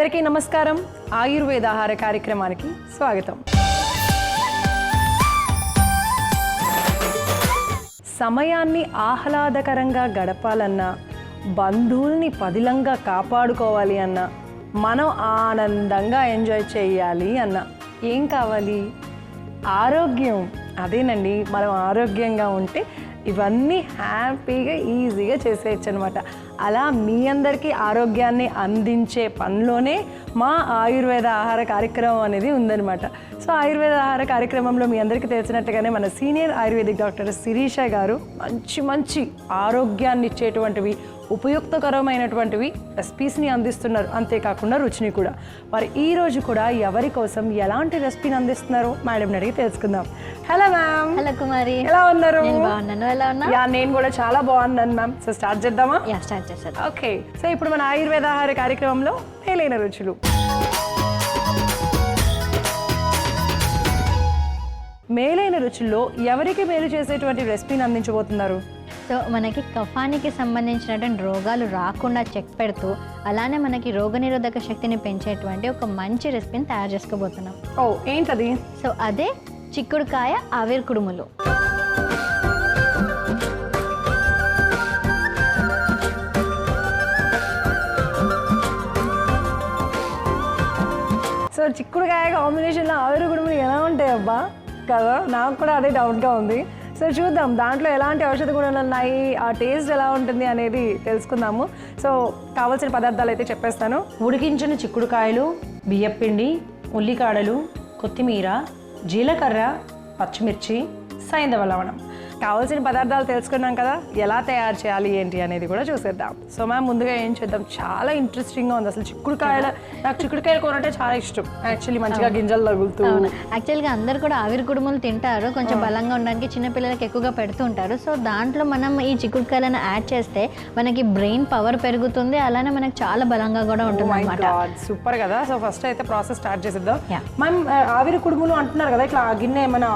అందరికీ నమస్కారం. ఆయుర్వేద ఆహార కార్యక్రమానికి స్వాగతం. సమయాన్ని ఆహ్లాదకరంగా గడపాలన్నా, బంధువుల్ని పదిలంగా కాపాడుకోవాలి అన్నా, మనం ఆనందంగా ఎంజాయ్ చేయాలి అన్నా ఏం కావాలి? ఆరోగ్యం. అదేనండి, మనం ఆరోగ్యంగా ఉంటే ఇవన్నీ హ్యాపీగా ఈజీగా చేసేయచ్చు అనమాట. అలా మీ అందరికీ ఆరోగ్యాన్ని అందించే పనిలోనే మా ఆయుర్వేద ఆహార కార్యక్రమం అనేది ఉందన్నమాట. సో ఆయుర్వేద ఆహార కార్యక్రమంలో మీ అందరికీ తెలిసినట్టుగానే మన సీనియర్ ఆయుర్వేదిక్ డాక్టర్ శిరీష గారు మంచి మంచి ఆరోగ్యాన్ని ఇచ్చేటువంటివి, ఉపయుక్తకరమైనటువంటివి రెసిపీస్ని అందిస్తున్నారు. అంతేకాకుండా రుచిని కూడా. మరి ఈరోజు కూడా ఎవరి కోసం ఎలాంటి రెసిపీని అందిస్తున్నారో మేడం అడిగి తెలుసుకుందాం. Hello ma'am. హలో కుమారి, ఎలా ఉన్నారు? ఎలా ఉన్నా? నేను కూడా చాలా బాగున్నాను మ్యామ్. సో స్టార్ట్ చేద్దామా? స్టార్ట్ చేస్తాను. ఓకే. సో ఇప్పుడు మన ఆయుర్వేద ఆహార కార్యక్రమంలో మేలైన రుచులు. మేలైన రుచుల్లో ఎవరికి మేలు చేసేటువంటి రెసిపీని అందించబోతున్నారు? సో మనకి కఫానికి సంబంధించినటువంటి రోగాలు రాకుండా చెక్ పెడుతూ అలానే మనకి రోగనిరోధక శక్తిని పెంచేటువంటి ఒక మంచి రెసిపీని తయారు చేసుకోబోతున్నాం. ఓ, ఏంటది? సో అదే చిక్కుడుకాయ ఆవిరి కుడుములు. సో చిక్కుడుకాయ కాంబినేషన్లో ఆవిరి కుడుములు ఎలా ఉంటాయి అబ్బా కదా? నాకు కూడా అదే డౌట్గా ఉంది. సో చూద్దాం దాంట్లో ఎలాంటి ఔషధ గుణాలు ఉన్నాయి, ఆ టేస్ట్ ఎలా ఉంటుంది అనేది తెలుసుకుందాము. సో కావాల్సిన పదార్థాలు అయితే చెప్పేస్తాను. ఉడికించిన చిక్కుడుకాయలు, బియ్యపిండి, ఉల్లికాడలు, కొత్తిమీర, జీలకర్ర, పచ్చిమిర్చి, సైంధవ లవణం. కావాల్సిన పదార్థాలు తెలుసుకున్నాం కదా, ఎలా తయారు చేయాలి ఏంటి అనేది కూడా చూసేద్దాం. సో మ్యామ్ ముందుగా ఏం చేద్దాం? చాలా ఇంట్రెస్టింగ్గా ఉంది అసలు నాకు చిక్కుడుకాయలు కూర అంటే చాలా ఇష్టం యాక్చువల్లీ. మంచిగా గింజలు తగులుతూ. యాక్చువల్గా అందరు కూడా ఆవిరి కుడుములు తింటారు, కొంచెం బలంగా ఉండడానికి చిన్నపిల్లలకి ఎక్కువగా పెడుతూ ఉంటారు. సో దాంట్లో మనం ఈ చిక్కుడుకాయలను యాడ్ చేస్తే మనకి బ్రెయిన్ పవర్ పెరుగుతుంది, అలానే మనకి చాలా బలంగా కూడా ఉంటుంది అన్నమాట. సూపర్ కదా. సో ఫస్ట్ అయితే ప్రాసెస్ స్టార్ట్ చేసేద్దాం. మ్యామ్ ఆవిరి కుడుములు అంటున్నారు కదా, ఇట్లా గిన్నె ఏమైనా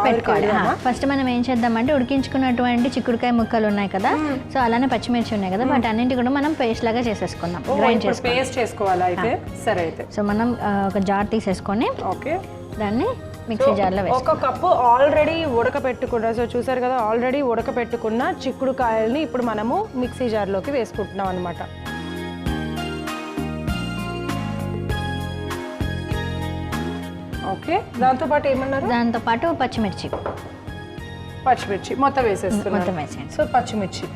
ఫస్ట్ మనం ఏం చేద్దామంటే ఉడికించుకున్నటువంటి చిక్కుడుకాయ ముక్కలు ఉన్నాయి కదా, సో అలానే పచ్చిమిర్చి ఉన్నాయి కదా, వాటి అన్నింటి కూడా మనం పేస్ట్ లాగా చేసేసుకుందాం. గ్రైండ్ పేస్ట్ చేసుకోవాలి అయితే. సరే అయితే సో మనం ఒక జార్ తీసేసుకొని దాన్ని మిక్సీ జార్లో ఒక కప్పు ఆల్రెడీ ఉడకపెట్టుకున్న, సో చూసారు కదా ఆల్రెడీ ఉడకపెట్టుకున్న చిక్కుడుకాయల్ని ఇప్పుడు మనము మిక్సీ జార్లోకి వేసుకుంటున్నాం అనమాట. ఓకే. దాంతోపాటు ఏమన్నారు? దాంతోపాటు పచ్చిమిర్చి మొత్తం వేసేస్తున్నాం. సో పచ్చిమిర్చి.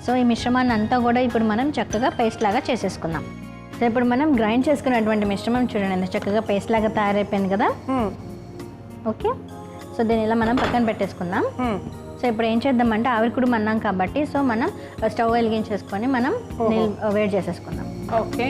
సో ఈ మిశ్రమాన్ని అంతా కూడా ఇప్పుడు మనం చక్కగా పేస్ట్ లాగా చేసేసుకుందాం. సో ఇప్పుడు మనం గ్రైండ్ చేసుకున్నటువంటి మిశ్రమం చూడండి ఎంత చక్కగా పేస్ట్ లాగా తయారైపోయింది కదా. ఓకే. సో దీన్ని ఇలా మనం పక్కన పెట్టేసుకుందాం. సో ఇప్పుడు ఏం చేద్దామంటే ఆవిరి కుడుము అన్నాం కాబట్టి సో మనం స్టవ్ వెలిగించేసుకొని మనం వేడి చేసేసుకుందాం. ఓకే.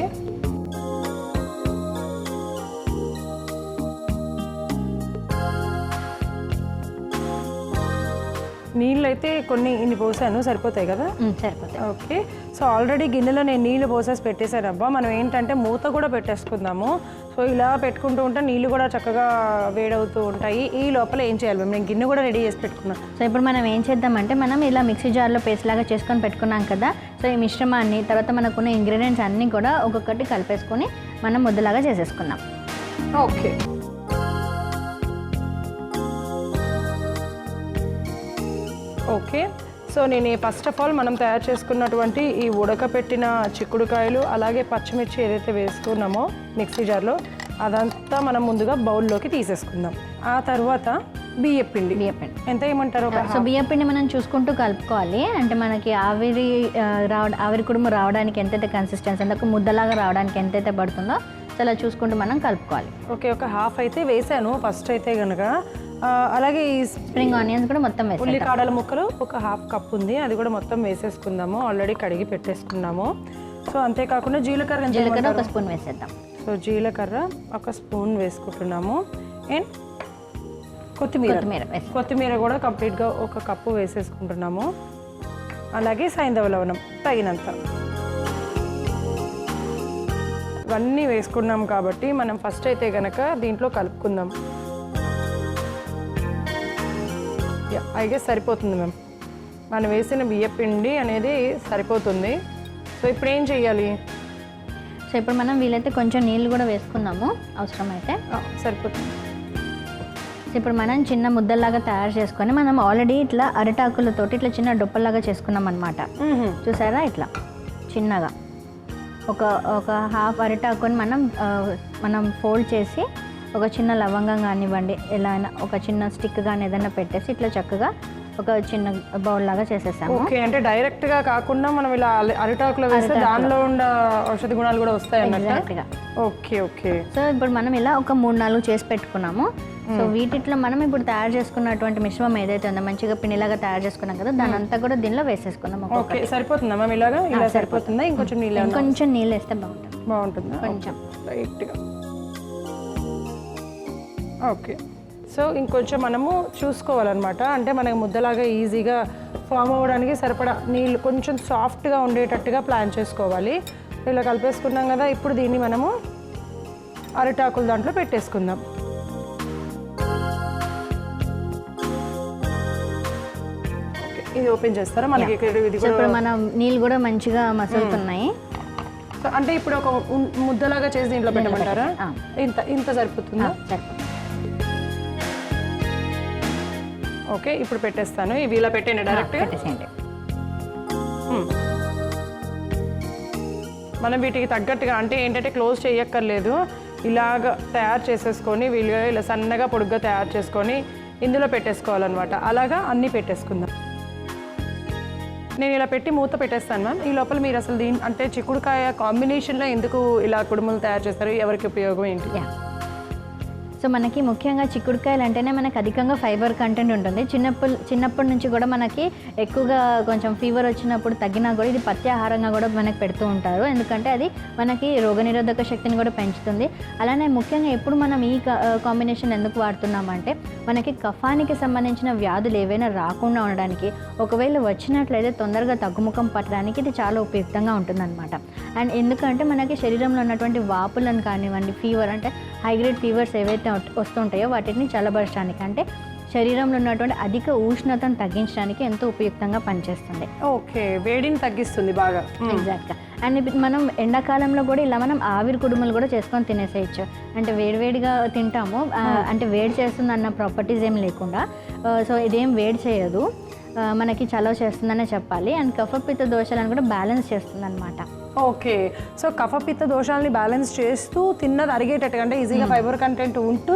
నీళ్ళు అయితే కొన్ని ఇన్ని పోసాను, సరిపోతాయి కదా? సరిపోతాయి. ఓకే. సో ఆల్రెడీ గిన్నెలో నేను నీళ్ళు పోసేసి పెట్టేశాను అబ్బా. మనం ఏంటంటే మూత కూడా పెట్టేసుకుందాము. సో ఇలా పెట్టుకుంటూ ఉంటే నీళ్ళు కూడా చక్కగా వేడవుతూ ఉంటాయి. ఈ లోపల ఏం చేయాలి మేము? నేను గిన్నె కూడా రెడీ చేసి పెట్టుకున్నాను. సో ఇప్పుడు మనం ఏం చేద్దామంటే మనం ఇలా మిక్సీ జార్లో పేస్ట్ లాగా చేసుకొని పెట్టుకున్నాం కదా, సో ఈ మిశ్రమాన్ని తర్వాత మనకున్న ఇంగ్రీడియంట్స్ అన్నీ కూడా ఒక్కొక్కటి కలిపేసుకొని మనం ముద్దలాగా చేసేసుకున్నాం. ఓకే. ఓకే. సో నేను ఫస్ట్ ఆఫ్ ఆల్ మనం తయారు చేసుకున్నటువంటి ఈ ఉడకపెట్టిన చిక్కుడుకాయలు అలాగే పచ్చిమిర్చి ఏదైతే వేసుకున్నామో మిక్సీ జార్లో అదంతా మనం ముందుగా బౌల్లోకి తీసేసుకుందాం. ఆ తర్వాత బియ్యపిండి ఎంత ఏమంటారు? సో బియ్యపిండి మనం చూసుకుంటూ కలుపుకోవాలి. అంటే మనకి ఆవిరి కుడుము రావడానికి ఎంతైతే కన్సిస్టెన్సీ అంటే ముద్దలాగా రావడానికి ఎంతైతే పడుతుందో సో అలా చూసుకుంటూ మనం కలుపుకోవాలి. ఓకే. ఒక హాఫ్ అయితే వేసాను ఫస్ట్ అయితే కనుక. అలాగే ఈ స్ప్రింగ్ ఆనియన్స్ కూడా మొత్తం వేసి, ఉల్లికాడల ముక్కలు ఒక హాఫ్ కప్ ఉంది, అది కూడా మొత్తం వేసేసుకుందాము. ఆల్రెడీ కడిగి పెట్టేసుకున్నాము. సో అంతేకాకుండా జీలకర్ర ఒక స్పూన్ వేసేద్దాం. సో జీలకర్ర ఒక స్పూన్ వేసుకుంటున్నాము. అండ్ కొత్తిమీర కూడా కంప్లీట్గా ఒక కప్పు వేసేసుకుంటున్నాము. అలాగే సైంధవ లవణం తగినంత. ఇవన్నీ వేసుకున్నాం కాబట్టి మనం ఫస్ట్ అయితే కనుక దీంట్లో కలుపుకుందాం. ఐ గెస్ సరిపోతుంది మ్యామ్. మనం వేసిన బియ్యపిండి అనేది సరిపోతుంది. సో ఇప్పుడు ఏం చేయాలి? సో ఇప్పుడు మనం వీలైతే కొంచెం నీళ్ళు కూడా వేసుకుందాము అవసరమైతే. సరిపోతుంది. సో ఇప్పుడు మనం చిన్న ముద్దల్లాగా తయారు చేసుకొని మనం ఆల్రెడీ ఇట్లా అరిటాకులతోటి ఇట్లా చిన్న డొప్పల్లాగా చేసుకున్నాం అనమాట. చూసారా ఇట్లా చిన్నగా ఒక హాఫ్ అరిటాకుని మనం ఫోల్డ్ చేసి ఒక చిన్న లవంగం కానివ్వండి, ఎలా అయినా ఒక చిన్న స్టిక్ కానీ ఏదైనా పెట్టేసి ఇట్లా చక్కగా ఒక చిన్న బౌల్ లాగా చేసేసాము. ఓకే, అంటే డైరెక్ట్ గా కాకుండా మనం ఇలా అరిటాకులో వేస్తే దానిలో ఉన్న ఔషధ గుణాలు కూడా వస్తాయి అన్నట్టుగా. Okay okay. సో ఇప్పుడు మనం ఇలా ఒక 3-4 చేసి పెట్టుకున్నాము. సో వీటిలో మనం ఇప్పుడు తయారు చేసుకున్నటువంటి మిశ్రమం ఏదైతే ఉందో మంచిగా పిండిలాగా తయారు చేసుకున్నాం కదా, దాని అంతా కూడా దీనిలో వేసేసుకున్నాం. ఓకే, సరిపోతుందా మ్యామ్? ఇలా సరిపోతుందా? ఇంకొంచెం నీళ్ళు వేస్తే బాగుంటుందా? కొంచెం లైట్గా. ఓకే, సో ఇంకొంచెం మనము చూసుకోవాలన్నమాట. అంటే మనకి ముద్దలాగా ఈజీగా ఫామ్ అవ్వడానికి సరిపడా నీళ్ళు కొంచెం సాఫ్ట్గా ఉండేటట్టుగా ప్లాన్ చేసుకోవాలి. ఇలా కలిపేసుకున్నాం కదా, ఇప్పుడు దీన్ని మనము అరిటాకుల దాంట్లో పెట్టేసుకుందాం. ఇది ఓపెన్ చేస్తారా మనకి? ఇప్పుడు మనం నీళ్ళు కూడా మంచిగా మసులుతున్నాయి. సో అంటే ఇప్పుడు ఒక ముద్దలాగా చేసి దీంట్లో పెట్టమంటారా? ఇంత సరిపోతుందా? ఓకే, ఇప్పుడు పెట్టేస్తాను. ఇవి ఇలా పెట్టండి, డైరెక్ట్ పెట్టేసేయండి. మనం వీటికి తగ్గట్టుగా అంటే ఏంటంటే క్లోజ్ చేయక్కర్లేదు, ఇలాగ తయారు చేసేసుకొని వీలుగా ఇలా సన్నగా పొడుగ్గా తయారు చేసుకొని ఇందులో పెట్టేసుకోవాలన్నమాట. అలాగా అన్నీ పెట్టేసుకుందాం. నేను ఇలా పెట్టి మూత పెట్టేస్తాను మ్యామ్. ఈ లోపల మీరు అసలు అంటే చిక్కుడుకాయ కాంబినేషన్లో ఎందుకు ఇలా కుడుములు తయారు చేస్తారు, ఎవరికి ఉపయోగం ఏంటి? సో మనకి ముఖ్యంగా చిక్కుడుకాయలు అంటేనే మనకి అధికంగా ఫైబర్ కంటెంట్ ఉంటుంది. చిన్నప్పటి నుంచి కూడా మనకి ఎక్కువగా కొంచెం ఫీవర్ వచ్చినప్పుడు తగ్గినా కూడా ఇది పత్యాహారంగా కూడా మనకి పెడుతూ ఉంటారు. ఎందుకంటే అది మనకి రోగనిరోధక శక్తిని కూడా పెంచుతుంది. అలానే ముఖ్యంగా ఎప్పుడు మనం ఈ కాంబినేషన్ ఎందుకు వాడుతున్నామంటే మనకి కఫానికి సంబంధించిన వ్యాధులు ఏవైనా రాకుండా ఉండడానికి, ఒకవేళ వచ్చినట్లయితే తొందరగా తగ్గుముఖం పట్టడానికి ఇది చాలా ఉపయుక్తంగా ఉంటుందన్నమాట. అండ్ ఎందుకంటే మనకి శరీరంలో ఉన్నటువంటి వాపులను కానివ్వండి, ఫీవర్ అంటే హైగ్రేడ్ ఫీవర్స్ ఏవైతే వస్తుంటాయో వాటిని చల్లబరచడానికి, అంటే శరీరంలో ఉన్నటువంటి అధిక ఉష్ణతను తగ్గించడానికి ఎంతో ఉపయుక్తంగా పనిచేస్తుంది. ఓకే, వేడిని తగ్గిస్తుంది బాగా. ఎగ్జాక్ట్గా. అండ్ మనం ఎండాకాలంలో కూడా ఇలా మనం ఆవిరి కుడుములు కూడా చేసుకొని తినేసేయచ్చు. అంటే వేడివేడిగా తింటాము, అంటే వేడి చేస్తుంది అన్న ప్రాపర్టీస్ ఏం లేకుండా. సో ఇదేం వేడి చేయదు, మనకి చలవ చేస్తుందనే చెప్పాలి. అండ్ కఫపిత్త దోషాలను కూడా బ్యాలెన్స్ చేస్తుంది అనమాట. ఓకే, సో కఫపిత్త దోషాలని బ్యాలెన్స్ చేస్తూ తిన్నది అరిగేటట్టుగా, అంటే ఈజీగా ఫైబర్ కంటెంట్ ఉంటూ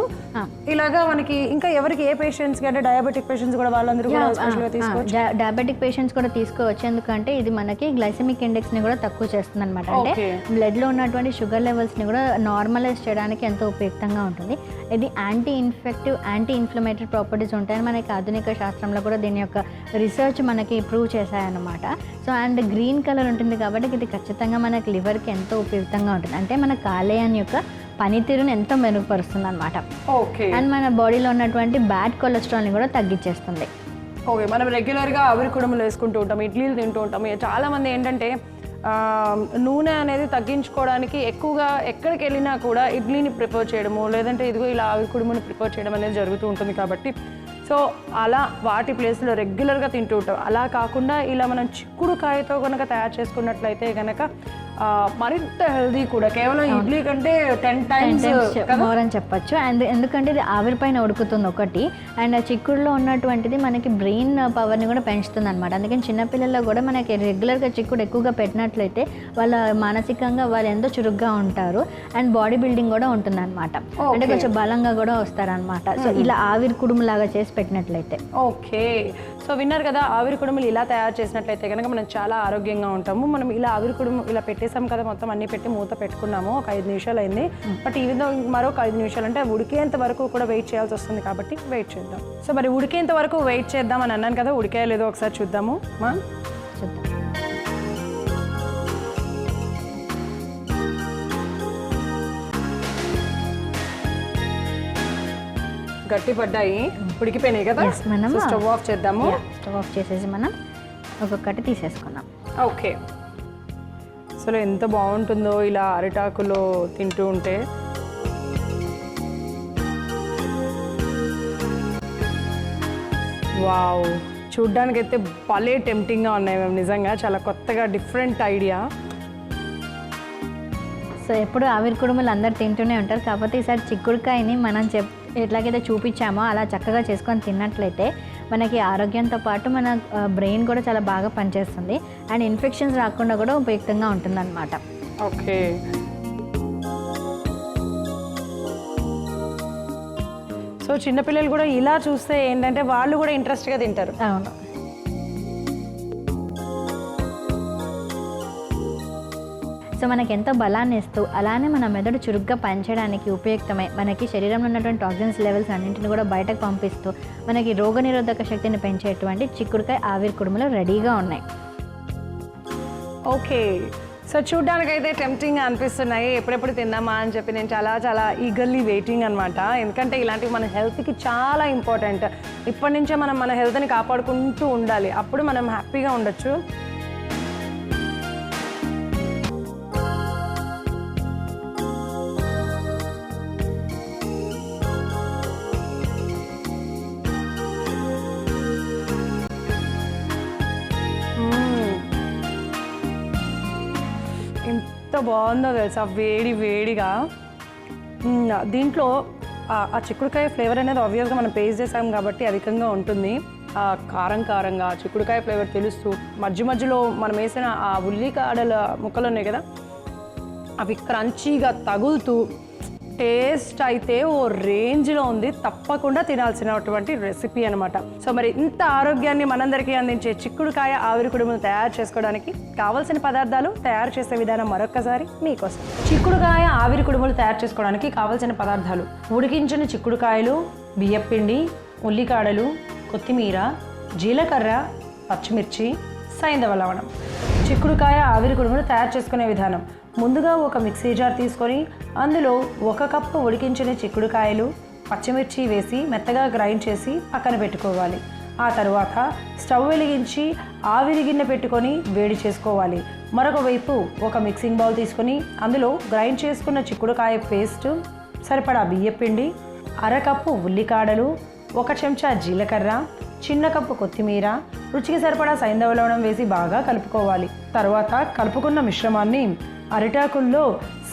ఇలాగా మనకి ఇంకా ఎవరికి ఏ పేషెంట్స్కి అంటే డయాబెటిక్ పేషెంట్స్ కూడా వాళ్ళందరూ కూడా స్పెషల్గా తీసుకోవచ్చు. డయాబెటిక్ పేషెంట్స్ కూడా తీసుకోవచ్చు, ఎందుకంటే ఇది మనకి గ్లైసెమిక్ ఇండెక్స్ని కూడా తక్కువ చేస్తుంది అనమాట. అంటే బ్లడ్లో ఉన్నటువంటి షుగర్ లెవెల్స్ని కూడా నార్మలైజ్ చేయడానికి ఎంతో ఉపయుక్తంగా ఉంటుంది. ఇది anti infective, anti inflammatory properties ఉంటాయని మనకి ఆధునిక శాస్త్రంలో కూడా దీని యొక్క రీసెర్చ్ మనకి ప్రూవ్ చేశాయన్నమాట. సో అండ్ గ్రీన్ కలర్ ఉంటుంది కాబట్టి ఇది ఖచ్చితంగా మనకి లివర్కి ఎంతో ఉపయుక్తంగా ఉంటుంది. అంటే మన కాలేయం యొక్క పనితీరుని ఎంతో మెరుగుపరుస్తుంది అనమాట. ఓకే, అండ్ మన బాడీలో ఉన్నటువంటి బ్యాడ్ కొలెస్ట్రాల్ని కూడా తగ్గించేస్తుంది. ఓకే, మనం రెగ్యులర్గా ఆవిరి కుడుములు వేసుకుంటూ ఉంటాం, ఇడ్లీలు తింటూ ఉంటాం. చాలామంది ఏంటంటే నూనె అనేది తగ్గించుకోవడానికి ఎక్కువగా ఎక్కడికి వెళ్ళినా కూడా ఇడ్లీని ప్రిఫర్ చేయడము, లేదంటే ఇదిగో ఇలా ఆవిరి కుడుముని ప్రిఫర్ చేయడం అనేది జరుగుతూ ఉంటుంది. కాబట్టి సో అలా వాటి ప్లేస్లో రెగ్యులర్గా తింటూ ఉంటాం. అలా కాకుండా ఇలా మనం చిక్కుడుకాయతో కనుక తయారు చేసుకున్నట్లయితే కనుక మరింత హెల్దీ కూడా, కేవలం ఇడ్లీ కంటే 10 times మోర్ అని చెప్పచ్చు. అండ్ ఎందుకంటే ఇది ఆవిరి పైన ఉడుకుతుంది ఒకటి, అండ్ ఆ చిక్కుడులో ఉన్నటువంటిది మనకి బ్రెయిన్ పవర్ని కూడా పెంచుతుంది అనమాట. అందుకని చిన్నపిల్లల్లో కూడా మనకి రెగ్యులర్గా చిక్కుడు ఎక్కువగా పెట్టినట్లయితే వాళ్ళ మానసికంగా వాళ్ళు ఎంతో చురుగ్గా ఉంటారు, అండ్ బాడీ బిల్డింగ్ కూడా ఉంటుంది అనమాట. అంటే కొంచెం బలంగా కూడా వస్తారనమాట. సో ఇలా ఆవిరి కుడుము లాగా చేసి పెట్టినట్లయితే. ఓకే, సో విన్నారు కదా, ఆవిరి కుడుములు ఇలా తయారు చేసినట్లయితే కనుక మనం చాలా ఆరోగ్యంగా ఉంటాము. మనం ఇలా ఆవిరి కుడుము ఇలా పెట్టేసాం కదా, మొత్తం అన్ని పెట్టి మూత పెట్టుకున్నాము. ఒక 5 నిమిషాలు అయింది. బట్ ఈ విధంగా మరొక 5 నిమిషాలు అంటే ఉడికేంత వరకు కూడా వెయిట్ చేయాల్సి వస్తుంది, కాబట్టి వెయిట్ చేద్దాం. సో మరి ఉడికేంత వరకు వెయిట్ చేద్దాం అని అన్నాను కదా, ఉడికాయో లేదో ఒకసారి చూద్దాము. చూద్దాం. గట్టి పడ్డాయి, ఉడికిపోయినాయి కదా. మనం స్టవ్ ఆఫ్ చేద్దాము. స్టవ్ ఆఫ్ చేసేసి మనం ఒక్కొక్కటి తీసేసుకున్నాం. ఓకే, అసలు ఎంత బాగుంటుందో ఇలా అరిటాకులో తింటూ ఉంటే. వావ్, చూడ్డానికైతే భలే టెంప్టింగ్గా ఉన్నాయి మేము. నిజంగా చాలా కొత్తగా డిఫరెంట్ ఐడియా. సో ఎప్పుడు ఆవిరి కుడుములు అందరు తింటూనే ఉంటారు, కాకపోతే ఈసారి చిక్కుడుకాయని మనం ఎట్లాగైతే చూపించామో అలా చక్కగా చేసుకొని తిన్నట్లయితే మనకి ఆరోగ్యంతో పాటు మన బ్రెయిన్ కూడా చాలా బాగా పనిచేస్తుంది అండ్ ఇన్ఫెక్షన్స్ రాకుండా కూడా ఉపయుక్తంగా ఉంటుందన్నమాట. ఓకే, సో చిన్నపిల్లలు కూడా ఇలా చూస్తే ఏంటంటే వాళ్ళు కూడా ఇంట్రెస్ట్గా తింటారు. అవును. సో మనకి ఎంతో బలాన్ని ఇస్తూ అలానే మన మెదడు చురుగ్గా పనిచేయడానికి ఉపయుక్తమై మనకి శరీరంలో ఉన్నటువంటి టాక్సిన్స్ లెవెల్స్ అన్నింటిని కూడా బయటకు పంపిస్తూ మనకి రోగనిరోధక శక్తిని పెంచేటువంటి చిక్కుడుకాయ ఆవిరి కుడుములు రెడీగా ఉన్నాయి. ఓకే, సో చూడ్డానికైతే టెంప్టింగ్గా అనిపిస్తున్నాయి, ఎప్పుడెప్పుడు తిందామా అని చెప్పి నేను చాలా చాలా ఈగర్లీ వెయిటింగ్ అనమాట. ఎందుకంటే ఇలాంటివి మన హెల్త్కి చాలా ఇంపార్టెంట్. ఇప్పటి నుంచే మనం మన హెల్త్ని కాపాడుకుంటూ ఉండాలి, అప్పుడు మనం హ్యాపీగా ఉండొచ్చు. ఎంత బాగుందో తెలుసా, వేడి వేడిగా. దీంట్లో ఆ చిక్కుడుకాయ ఫ్లేవర్ అనేది ఆబ్వియస్గా మనం పేస్ట్ చేసాం కాబట్టి అధికంగా ఉంటుంది. కారం కారంగా చిక్కుడుకాయ ఫ్లేవర్ తెలుస్తూ మధ్య మధ్యలో మనం వేసిన ఆ ఉల్లికాడల ముక్కలు ఉన్నాయి కదా, అవి క్రంచీగా తగులుతూ టేస్ట్ అయితే ఓ రేంజ్లో ఉంది. తప్పకుండా తినాల్సినటువంటి రెసిపీ అనమాట. సో మరి ఇంత ఆరోగ్యాన్ని మనందరికీ అందించే చిక్కుడుకాయ ఆవిరి కుడుములు తయారు చేసుకోవడానికి కావాల్సిన పదార్థాలు, తయారు చేసే విధానం మరొక్కసారి మీకోసం. చిక్కుడుకాయ ఆవిరి కుడుములు తయారు చేసుకోవడానికి కావాల్సిన పదార్థాలు: ఉడికించిన చిక్కుడుకాయలు, బియ్యపిండి, ఉల్లికాడలు, కొత్తిమీర, జీలకర్ర, పచ్చిమిర్చి, సైంధవ లవణం. చిక్కుడుకాయ ఆవిరి కుడుములు తయారు చేసుకునే విధానం: ముందుగా ఒక మిక్సీ జార్ తీసుకొని అందులో 1 కప్పు ఉడికించిన చిక్కుడుకాయలు, పచ్చిమిర్చి వేసి మెత్తగా గ్రైండ్ చేసి పక్కన పెట్టుకోవాలి. ఆ తర్వాత స్టవ్ వెలిగించి ఆవిరి గిన్నె పెట్టుకొని వేడి చేసుకోవాలి. మరొక వైపు ఒక మిక్సింగ్ బౌల్ తీసుకొని అందులో గ్రైండ్ చేసుకున్న చిక్కుడుకాయ పేస్ట్, సరిపడా బియ్యపిండి, 1/2 కప్పు ఉల్లికాడలు, 1 చెంచా జీలకర్ర, చిన్న కప్పు కొత్తిమీర, రుచికి సరిపడా సైంధవ లవణం వేసి బాగా కలుపుకోవాలి. తర్వాత కలుపుకున్న మిశ్రమాన్ని అరిటాకుల్లో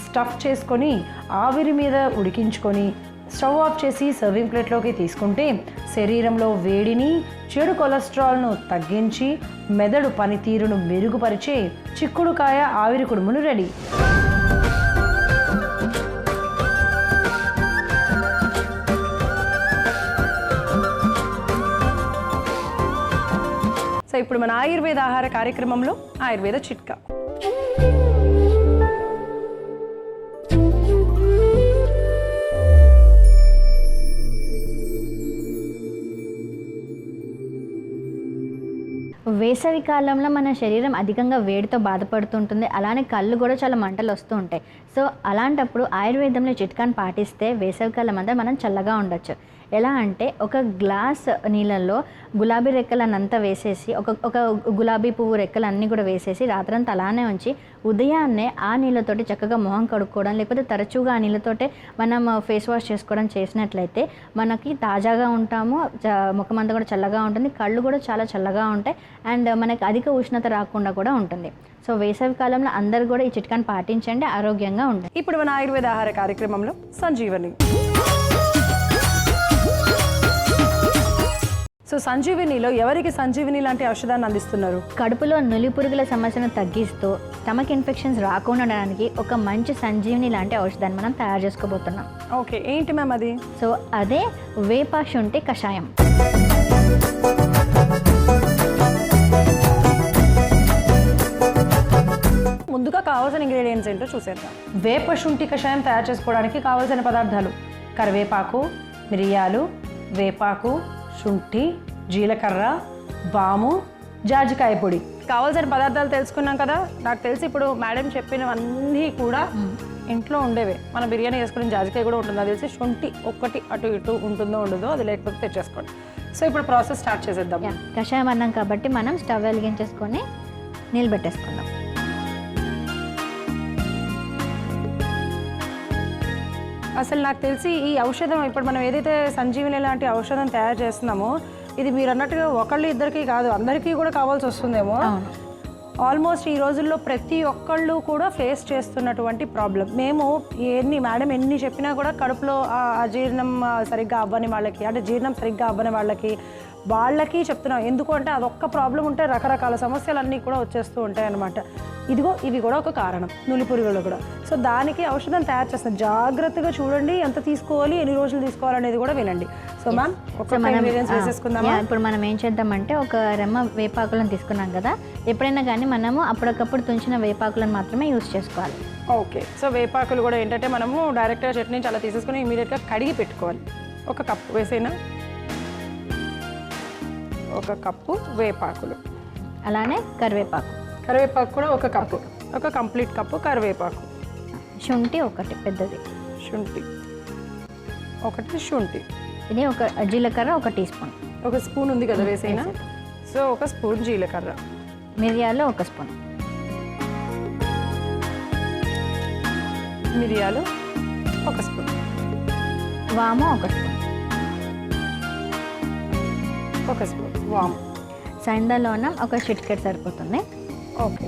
స్టఫ్ చేసుకొని ఆవిరి మీద ఉడికించుకొని స్టవ్ ఆఫ్ చేసి సర్వింగ్ ప్లేట్లోకి తీసుకుంటే శరీరంలో వేడిని, చెడు కొలెస్ట్రాల్ను తగ్గించి మెదడు పనితీరును మెరుగుపరిచే చిక్కుడుకాయ ఆవిరి కుడుములు రెడీ. సో ఇప్పుడు మన ఆయుర్వేద ఆహార కార్యక్రమంలో ఆయుర్వేద చిట్కా. వేసవి కాలంలో మన శరీరం అధికంగా వేడితో బాధపడుతుంటుంది, అలానే కళ్ళు కూడా చాలా మంటలు వస్తూ ఉంటాయి. సో అలాంటప్పుడు ఆయుర్వేదంలో చిట్కాను పాటిస్తే వేసవికాలం అంతా మనం చల్లగా ఉండొచ్చు. ఎలా అంటే ఒక గ్లాస్ నీళ్ళల్లో గులాబీ రెక్కలనంతా వేసేసి ఒక గులాబీ పువ్వు రెక్కలన్నీ కూడా వేసేసి రాత్రంతా అలానే ఉంచి ఉదయాన్నే ఆ నీళ్ళతోటి చక్కగా మొహం కడుక్కోవడం, లేకపోతే తరచుగా ఆ నీళ్ళతోటే మనం ఫేస్ వాష్ చేసుకోవడం చేసినట్లయితే మనకి తాజాగా ఉంటాము, ముఖం అంతా కూడా చల్లగా ఉంటుంది, కళ్ళు కూడా చాలా చల్లగా ఉంటాయి అండ్ మనకి అధిక ఉష్ణత రాకుండా కూడా ఉంటుంది. సో వేసవి కాలంలో అందరూ కూడా ఈ చిట్కాను పాటించండి, ఆరోగ్యంగా ఉండండి. ఇప్పుడు మన ఆయుర్వేద ఆహార కార్యక్రమంలో సంజీవని. సో సంజీవినిలో ఎవరికి సంజీవిని లాంటి ఔషధాన్ని అందిస్తున్నారు? కడుపులో నులి పురుగుల సమస్యను తగ్గిస్తూ స్టమక్ ఇన్ఫెక్షన్స్ రాకుండా ఉండడానికి ఒక మంచి సంజీవిని లాంటి ఔషధాన్ని మనం తయారు చేసుకోబోతున్నాం. ఓకే, ఏంటి మ్యామ్ అది? సో అదే వేప శుంఠి కషాయం. ముందుగా కావాల్సిన ఇంగ్రీడియంట్స్ ఏంటో చూసేద్దాం. వేప శుంఠి కషాయం తయారు చేసుకోవడానికి కావాల్సిన పదార్థాలు: కరివేపాకు, మిరియాలు, వేపాకు, శుంఠి, జీలకర్ర, వాము, జాజికాయ పొడి. కావాల్సిన పదార్థాలు తెలుసుకున్నాం కదా. నాకు తెలిసి ఇప్పుడు మేడం చెప్పినవన్నీ కూడా ఇంట్లో ఉండేవే. మన బిర్యానీ చేసుకుని జాజికాయ కూడా ఉంటుంది, అది తెలిసి శుంఠి ఒక్కటి అటు ఇటు ఉంటుందో ఉండదో, అది లేకపోతే తెచ్చేసుకోండి. సో ఇప్పుడు ప్రాసెస్ స్టార్ట్ చేసేద్దాం. కషాయం అన్నాం కాబట్టి మనం స్టవ్ వెలిగించేసుకొని నీళ్ళు పెట్టేసుకుందాం. అసలు నాకు తెలిసి ఈ ఔషధం ఇప్పుడు మనం ఏదైతే సంజీవిని లాంటి ఔషధం తయారు చేస్తున్నామో ఇది మీరు అన్నట్టుగా ఒకళ్ళు ఇద్దరికి కాదు అందరికీ కూడా కావాల్సి వస్తుందేమో. ఆల్మోస్ట్ ఈ రోజుల్లో ప్రతి ఒక్కళ్ళు కూడా ఫేస్ చేస్తున్నటువంటి ప్రాబ్లం. మేము మేడం ఎన్ని చెప్పినా కూడా కడుపులో అజీర్ణం సరిగ్గా అవ్వని వాళ్ళకి, అంటే జీర్ణం సరిగ్గా అవ్వని వాళ్ళకి చెప్తున్నాం. ఎందుకు అంటే అదొక్క ప్రాబ్లం ఉంటే రకరకాల సమస్యలన్నీ కూడా వచ్చేస్తూ ఉంటాయి అన్నమాట. ఇవి కూడా ఒక కారణం, నులిపురుగులు కూడా. సో దానికి ఔషధం తయారు చేస్తాం. జాగ్రత్తగా చూడండి, ఎంత తీసుకోవాలి, ఎన్ని రోజులు తీసుకోవాలనేది కూడా వినండి. సో మ్యామ్ ఇంగ్రీడియంట్స్ వేసేసుకుందామా? ఇప్పుడు మనం ఏం చేద్దామంటే ఒక రెమ్మ వేపాకులను తీసుకున్నాం కదా, ఎప్పుడైనా కానీ మనము అప్పటికప్పుడు తుంచిన వేపాకులను మాత్రమే యూజ్ చేసుకోవాలి. ఓకే. సో వేపాకులు కూడా ఏంటంటే మనము డైరెక్ట్గా చెట్టు నుంచి అలా తీసేసుకుని ఇమీడియట్గా కడిగి పెట్టుకోవాలి. ఒక కప్పు వేసేనా? ఒక కప్పు వేపాకులు. అలానే కరివేపాకు కూడా ఒక కప్పు, ఒక కంప్లీట్ కప్పు కరివేపాకు. శుంఠి ఒకటి పెద్దది, శుంఠి. ఇది ఒక జీలకర్ర 1 టీ స్పూన్. 1 స్పూన్ ఉంది కదా వేసేనా? సో 1 స్పూన్ జీలకర్ర. మిరియాలు 1 స్పూన్. మిరియాలు 1 స్పూన్. వాము 1 స్పూన్. 1 స్పూన్ వాము. సందలోనం ఒక చిటికెడు సరిపోతుంది. ఓకే.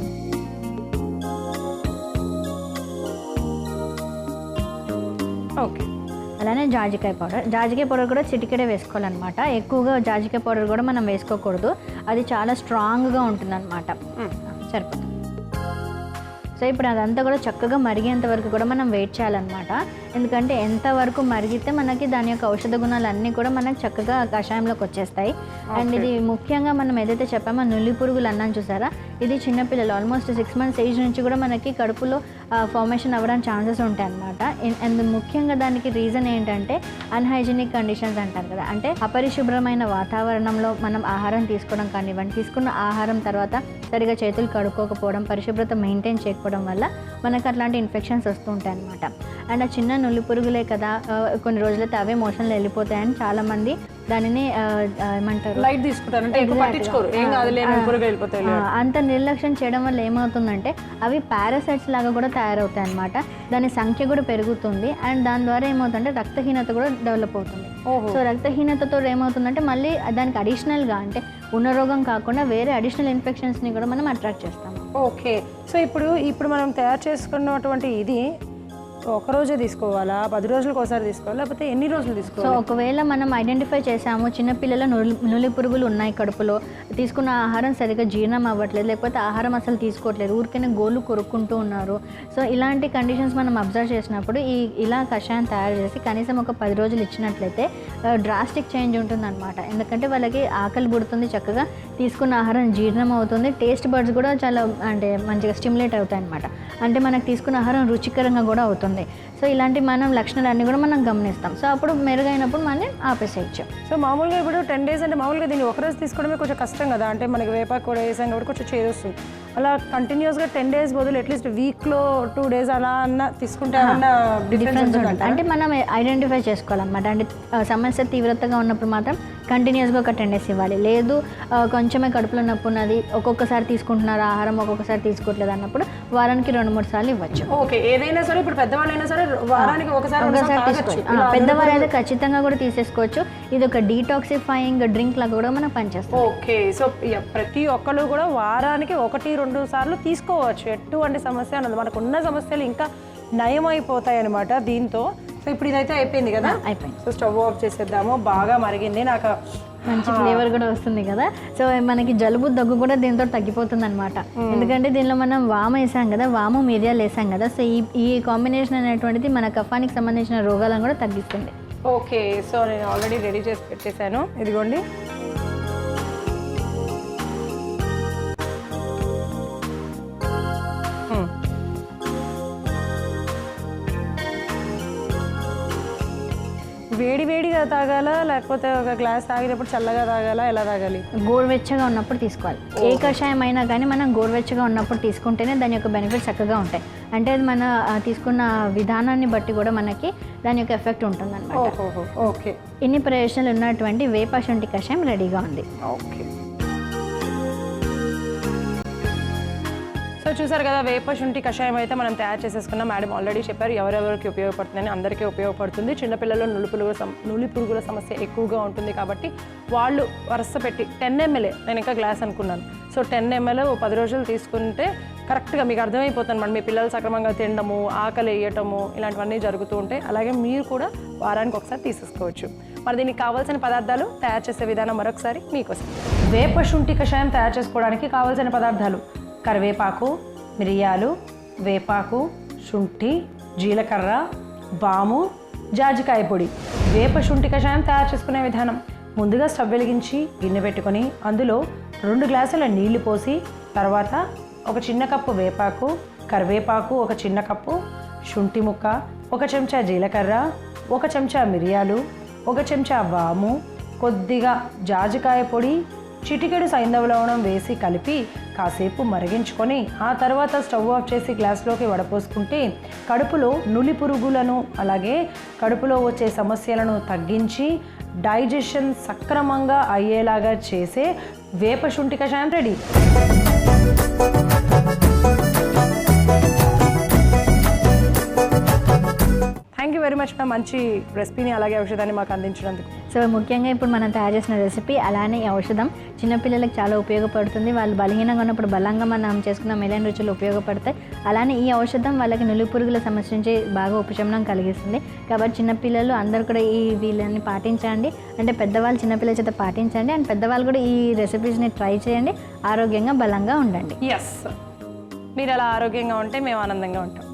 అలానే జాజికాయ పౌడర్ కూడా చిటికెడే వేసుకోవాలన్నమాట. ఎక్కువగా జాజికాయ పౌడర్ కూడా మనం వేసుకోకూడదు, అది చాలా స్ట్రాంగ్గా ఉంటుంది అనమాట. సరిపోతుంది. సో ఇప్పుడు అదంతా కూడా చక్కగా మరిగేంత వరకు కూడా మనం వెయిట్ చేయాలన్నమాట. ఎందుకంటే ఎంతవరకు మరిగితే మనకి దాని యొక్క ఔషధ గుణాలు అన్నీ కూడా మనకు చక్కగా కషాయంలోకి వచ్చేస్తాయి. అండ్ ఇది ముఖ్యంగా మనం ఏదైతే చెప్పామో నులి పురుగులు అన్నాను చూసారా, ఇది చిన్నపిల్లలు ఆల్మోస్ట్ 6 months ఏజ్ నుంచి కూడా మనకి కడుపులో ఫార్మేషన్ అవ్వడానికి ఛాన్సెస్ ఉంటాయి అన్నమాట. అండ్ ముఖ్యంగా దానికి రీజన్ ఏంటంటే అన్హైజీనిక్ కండిషన్స్ అంటారు కదా, అంటే అపరిశుభ్రమైన వాతావరణంలో మనం ఆహారం తీసుకోవడం కానివ్వండి, తీసుకున్న ఆహారం తర్వాత సరిగా చేతులు కడుక్కోకపోవడం, పరిశుభ్రత మెయింటైన్ చేయకపోవడం వల్ల మనకు అట్లాంటి ఇన్ఫెక్షన్స్ వస్తూ ఉంటాయి అన్నమాట. అండ్ ఆ చిన్న నులి పురుగులే కదా, కొన్ని రోజులైతే అవే మోషన్లో వెళ్ళిపోతాయని చాలామంది దానిని ఏమంటారు లైట్ తీసుకుంటారు, అంత నిర్లక్ష్యం చేయడం వల్ల ఏమవుతుందంటే అవి పారాసైట్స్ లాగా కూడా తయారవుతాయి అన్నమాట. దాని సంఖ్య కూడా పెరుగుతుంది అండ్ దాని ద్వారా ఏమవుతుందంటే రక్తహీనత కూడా డెవలప్ అవుతుంది. సో రక్తహీనతతో ఏమవుతుందంటే మళ్ళీ దానికి అడిషనల్గా అంటే ఉన్న రోగం కాకుండా వేరే అడిషనల్ ఇన్ఫెక్షన్స్ని కూడా మనం అట్రాక్ట్ చేస్తాము. ఓకే. సో ఇప్పుడు మనం తయారు చేసుకున్నటువంటి ఇది ఒక రోజే తీసుకోవాలా, 10 రోజులకు ఒకసారి తీసుకోవాలా, లేకపోతే ఎన్ని రోజులు తీసుకోవాలి? సో ఒకవేళ మనం ఐడెంటిఫై చేసాము చిన్నపిల్లల నులి పురుగులు ఉన్నాయి కడుపులో, తీసుకున్న ఆహారం సరిగ్గా జీర్ణం అవ్వట్లేదు, లేకపోతే ఆహారం అసలు తీసుకోవట్లేదు, ఊరికైనా గోళ్ళు కొరుక్కుంటూ ఉన్నారు. సో ఇలాంటి కండిషన్స్ మనం అబ్జర్వ్ చేసినప్పుడు ఇలా కషాయం తయారు చేసి కనీసం ఒక 10 రోజులు ఇచ్చినట్లయితే డ్రాస్టిక్ చేంజ్ ఉంటుందన్నమాట. ఎందుకంటే వాళ్ళకి ఆకలి పుడుతుంది, చక్కగా తీసుకున్న ఆహారం జీర్ణం అవుతుంది, టేస్ట్ బర్డ్స్ కూడా చాలా అంటే మంచిగా స్టిమ్యులేట్ అవుతాయి అన్నమాట. అంటే మనకు తీసుకున్న ఆహారం రుచికరంగా కూడా అవుతుంది. సో ఇలాంటి మనం లక్షణాలన్నీ కూడా మనం గమనిస్తాం. సో అప్పుడు మెరుగైనప్పుడు మనం ఆపేసేయచ్చు. సో మామూలుగా ఇప్పుడు 10 days అంటే మామూలుగా దీన్ని ఒకరోజు తీసుకోవడమే కొంచెం కష్టం కదా, అంటే మనకి వేపాకు కూడా వేసాం కాబట్టి కొంచెం చేదొస్తుంది. అలా కంటిన్యూస్గా 10 days బదులు అట్లీస్ట్ వీక్లో 2 days అలా అన్న తీసుకుంటే డిఫరెన్స్ ఉంటుంది. అంటే మనం ఐడెంటిఫై చేసుకోవాలన్నమాట. అంటే సమస్య తీవ్రతగా ఉన్నప్పుడు మాత్రం కంటిన్యూస్గా ఒక 10 days ఇవ్వాలి. లేదు కొంచెమే కడుపులో నొప్పి ఉన్నది, ఒక్కొక్కసారి తీసుకుంటున్నారు ఆహారం, ఒక్కొక్కసారి తీసుకోవట్లేదు అన్నప్పుడు వారానికి 2-3 సార్లు ఇవ్వచ్చు. ఓకే. ఏదైనా సరే ఇప్పుడు పెద్దవాళ్ళైనా సరే వారానికి ఒకసారి తీసుకోవచ్చు. పెద్దవాళ్ళు అయితే ఖచ్చితంగా కూడా తీసేసుకోవచ్చు. ఇది ఒక డీటాక్సిఫైయింగ్ డ్రింక్ లాగా కూడా మనకు పనిచేస్తుంది. ఓకే. సో ప్రతి ఒక్కరు కూడా వారానికి 1-2 సార్లు తీసుకోవచ్చు. ఎటువంటి సమస్య అన్నది మనకు ఉన్న సమస్యలు ఇంకా నయం అయిపోతాయి అనమాట దీంతో. సో ఇప్పుడు ఇదైతే అయిపోయింది కదా, అయిపోయింది. సో స్టవ్ ఆఫ్ చేసేద్దాము. బాగా మరిగింది, నాకు మంచి ఫ్లేవర్ కూడా వస్తుంది కదా. సో మనకి జలుబు దగ్గు కూడా దీంతో తగ్గిపోతుంది అనమాట. ఎందుకంటే దీనిలో మనం వాము వేసాం కదా, వాము మిరియాలు వేసాం కదా. సో ఈ కాంబినేషన్ అనేటువంటిది మన కఫానికి సంబంధించిన రోగాలను కూడా తగ్గిస్తుంది. ఓకే. సో నేను ఆల్రెడీ రెడీ చేసి పెట్టేశాను, ఇదిగోండి. వేడిగా తాగాల, లేకపోతే ఒక గ్లాస్ తాగినప్పుడు చల్లగా తాగాల, ఎలా తాగాలి? గోరువెచ్చగా ఉన్నప్పుడు తీసుకోవాలి. ఏ కషాయం అయినా కానీ మనం గోరువెచ్చగా ఉన్నప్పుడు తీసుకుంటేనే దాని యొక్క బెనిఫిట్స్ చక్కగా ఉంటాయి. అంటే అది మన తీసుకున్న విధానాన్ని బట్టి కూడా మనకి దాని యొక్క ఎఫెక్ట్ ఉంటుంది అన్నమాట. ఓకే. ఇన్ని ప్రయోజనాలు ఉన్నటువంటి వేప శొంఠి కషాయం రెడీగా ఉంది. ఓకే. సో చూసారు కదా, వేప శుంఠి కషాయం అయితే మనం తయారు చేసేసుకున్నాం. మేడం ఆల్రెడీ చెప్పారు ఎవరెవరికి ఉపయోగపడుతుందని. అందరికీ ఉపయోగపడుతుంది. చిన్నపిల్లల్లో నులి పురుగుల సమస్య ఎక్కువగా ఉంటుంది కాబట్టి వాళ్ళు వరుస పెట్టి 10 ml, నేను ఇంకా గ్లాస్ అనుకున్నాను. సో 10 ml 10 రోజులు తీసుకుంటే కరెక్ట్గా మీకు అర్థమైపోతుంది మేడం. మీ పిల్లలు సక్రమంగా తినడము, ఆకలి వేయటము ఇలాంటివన్నీ జరుగుతూ ఉంటాయి. అలాగే మీరు కూడా వారానికి ఒకసారి తీసేసుకోవచ్చు. మరి దీనికి కావాల్సిన పదార్థాలు, తయారు చేసే విధానం మరొకసారి మీకోసం. వేప శుంఠి కషాయం తయారు చేసుకోవడానికి కావాల్సిన పదార్థాలు: కరివేపాకు, మిరియాలు, వేపాకు, శుంఠి, జీలకర్ర, వాము, జాజికాయ పొడి. వేప శుంఠి కషాయం తయారు చేసుకునే విధానం: ముందుగా స్టవ్ వెలిగించి గిన్నె పెట్టుకొని అందులో 2 గ్లాసుల నీళ్లు పోసి, తర్వాత 1 చిన్న కప్పు వేపాకు, కరివేపాకు 1 చిన్న కప్పు, శుంఠి ముక్క, 1 చెంచా జీలకర్ర, 1 చెంచా మిరియాలు, 1 చెంచా వాము, కొద్దిగా జాజికాయ పొడి, చిటికెడు సైంధవ లవణం వేసి కలిపి కాసేపు మరిగించుకొని ఆ తర్వాత స్టవ్ ఆఫ్ చేసి గ్లాస్లోకి వడపోసుకుంటే కడుపులో నులి పురుగులను అలాగే కడుపులో వచ్చే సమస్యలను తగ్గించి డైజెషన్ సక్రమంగా అయ్యేలాగా చేసే వేప శుంఠి కషాయం ready. Thank you very much ma'am, మంచి రెసిపీని అలాగే ఔషధాన్ని మాకు అందించినందుకు. సో ముఖ్యంగా ఇప్పుడు మనం తయారు చేసిన రెసిపీ అలానే ఈ ఔషధం చిన్నపిల్లలకు చాలా ఉపయోగపడుతుంది. వాళ్ళు బలహీనంగా ఉన్నప్పుడు బలంగా మనం చేసుకున్న మెలైన రుచులు ఉపయోగపడతాయి. అలానే ఈ ఔషధం వాళ్ళకి నులి పురుగుల సమస్య నుంచి బాగా ఉపశమనం కలిగిస్తుంది. కాబట్టి చిన్నపిల్లలు అందరూ కూడా ఈ వీళ్ళని పాటించండి. అంటే పెద్దవాళ్ళు చిన్నపిల్లల చేత పాటించండి. అండ్ పెద్దవాళ్ళు కూడా ఈ రెసిపీస్ని ట్రై చేయండి. ఆరోగ్యంగా బలంగా ఉండండి. ఎస్, మీరు అలా ఆరోగ్యంగా ఉంటే మేము ఆనందంగా ఉంటాం.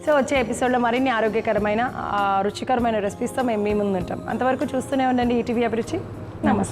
సో వచ్చే ఎపిసోడ్లో మరిన్ని ఆరోగ్యకరమైన రుచికరమైన రెసిపీస్తో మేము మీ ముందు ఉంటాం. అంతవరకు చూస్తూనే ఉండండి ఈటీవీ అభిరుచి. నమస్తే.